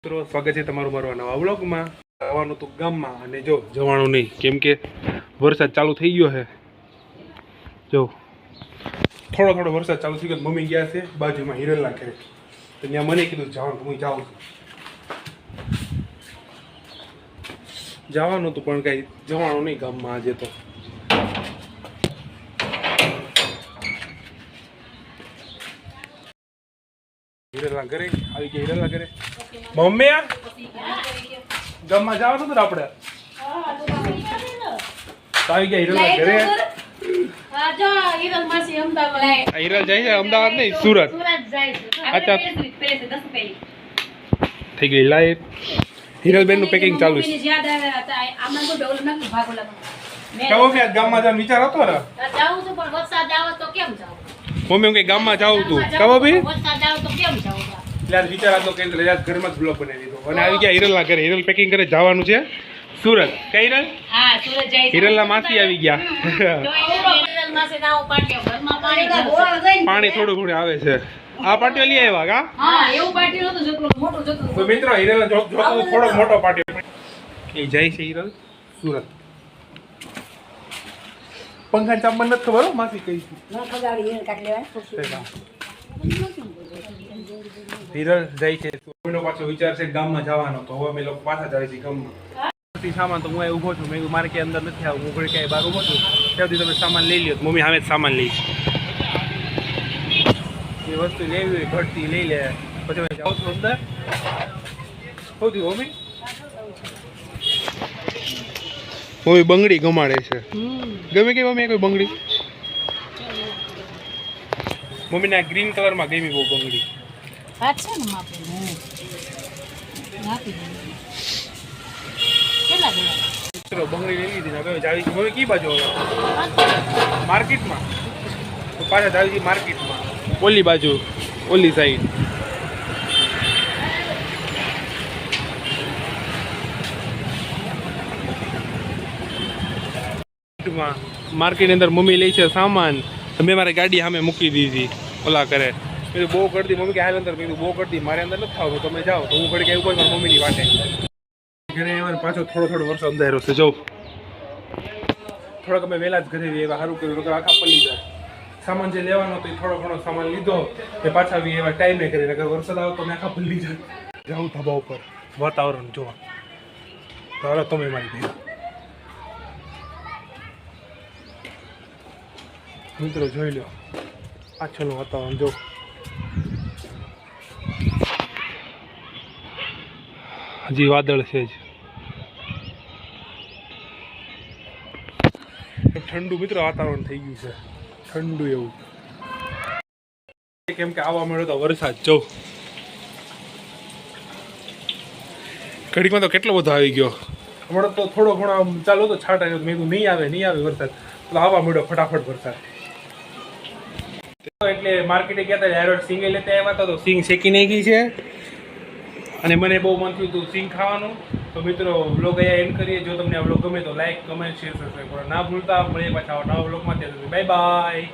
મિત્રો સ્વાગત છે તમારું મારા નવા વ્લોગમાં. આવવાનું તો ગામમાં અને જો જવાનું નહીં, કેમ કે વરસાદ ચાલુ થઈ ગયો છે. જો થોડો થોડો વરસાદ ચાલુ થઈ ગયો. મમ્મી ગયા છે બાજુમાં હિરલના ઘરે, તો ત્યાં મને કીધું જવાનું, હું જાઉં છું. જવાનું હતું પણ કાંઈ જવાનું નહીં ગામમાં આજે. તો હિરલના ઘરે આવી ગયા. હિરલના ઘરે મમ્મી ગામમાં જવાનું હતું આપણે, તો આવી ગયા હિરલના ઘરે. હિરલ જાય છે અમદાવાદ નહીં, સુરત. અચ્છા થઈ ગઈ લાઈટ. હિરલબેન નું પેકિંગ ચાલુ છે. ગામમાં જવાનો વિચાર હતો ને મમ્મી, કે ગામમાં જાવ તું કહો ભાઈ, એટલે વિચાર હતો કે ઘરમાં જ બ્લોગ બનાવી દીધો. અને આવી ગયા હિરલના ઘરે. હિરલ પેકિંગ કરે જવાનું છે સુરત. કઈ હિરલ? હિરલના માસી આવી ગયા. પાણી થોડું ઘણું આવે છે. આ પાટીઓ લઈ આવ્યા કા? મિત્રો હિરલ થોડો મોટો પાટીઓ એ જાય છે હિરલ સુરત. પંખા ચામન નથી ખબર માસી કઈ હિરલ જાય છે. પાછો વિચાર છે ગામમાં જવાનો, તો હવે અમે લોકો પાછા જાય છે ગામમાં. સામાન તો હું અહીં ઊભો છું. મેં મારે ક્યાંય અંદર નથી આવું, હું ઘડી ક્યાંય બહાર ઊભો છું. ત્યાંથી તમે સામાન લઈ લ્યો. મમ્મી સામે જ સામાન લઈશ. એ વસ્તુ લેવી હોય ઘટતી લઈ લે. પછી અમે જાઉં છું અંદર. સૌથી મમ્મી મમ્મી બંગડી ગમાડે છે. ગમે કે મમ્મી કોઈ બંગડી? મમ્મીને આ ગ્રીન કલરમાં ગમી બહુ બંગડી. બંગડી લઈ લીધી. હવે જાવી છે મમ્મી કી બાજુ? માર્કેટમાં. તો પાછા જાવી છે માર્કેટમાં, ઓલી બાજુ, ઓલી સાઈડ. માર્કેટની અંદર મમ્મી લે છે સામાન. મેં મારી ગાડી સામે મૂકી દીધી ઓલા કરે. મેં બહુ કરતી મમ્મી કે હાલ અંદર. મેં બહુ કરતી મારે અંદર નથી થવું, તમે જાઓ. તો હું ઘડી ક્યાંય ઉપર મારી મમ્મીની વાટે ઘરે આવવાનું. પાછો થોડો થોડો વરસાદ અંધારો છે. જો થોડોક અમે વહેલા જ ઘરે એવા સારું કર્યું, તો આખા પલ્લી જાય. સામાન જે લેવાનો હતો એ થોડો ઘણો સામાન લીધો, એ પાછા આવી એવા ટાઈમે કરીને. અગર વરસાદ આવે તો મેં આખા પલ્લી જાય. જાઉં ધાબા ઉપર વાતાવરણ જોવા. તો હાલો તમે મારી ભેગા મિત્રો જોઈ લો પાછળનું વાતાવરણ. જો હજી વાદળ છે જ. ઠંડુ મિત્રો વાતાવરણ થઈ ગયું છે, ઠંડુ એવું. કેમ કે આવવા મળ્યો તો વરસાદ. જો ઘડીકમાં તો કેટલો બધો આવી ગયો. હમણાં તો થોડો ઘણો ચાલુ હતો છાંટા. મેં કીધું નહીં આવે વરસાદ, તો આવવા મળ્યો ફટાફટ વરસાદ. એટલે માર્કેટે ગયા હતા, હેરોડ સિંગ લેતા આવ્યા હતા. તો સિંગ શેકી નાખી છે અને મને બહુ મન થયું હતું સિંગ ખાવાનું. તો મિત્રો વ્લોગ અહીંયા એન્ડ કરીએ. જો તમને આ વ્લોગ ગમે તો લાઈક, કમેન્ટ, શેર, સબસ્ક્રાઈબ કરો ના ભૂલતા. મળીએ પાછા નવા વ્લોગમાં. ત્યાં સુધી બાય બાય.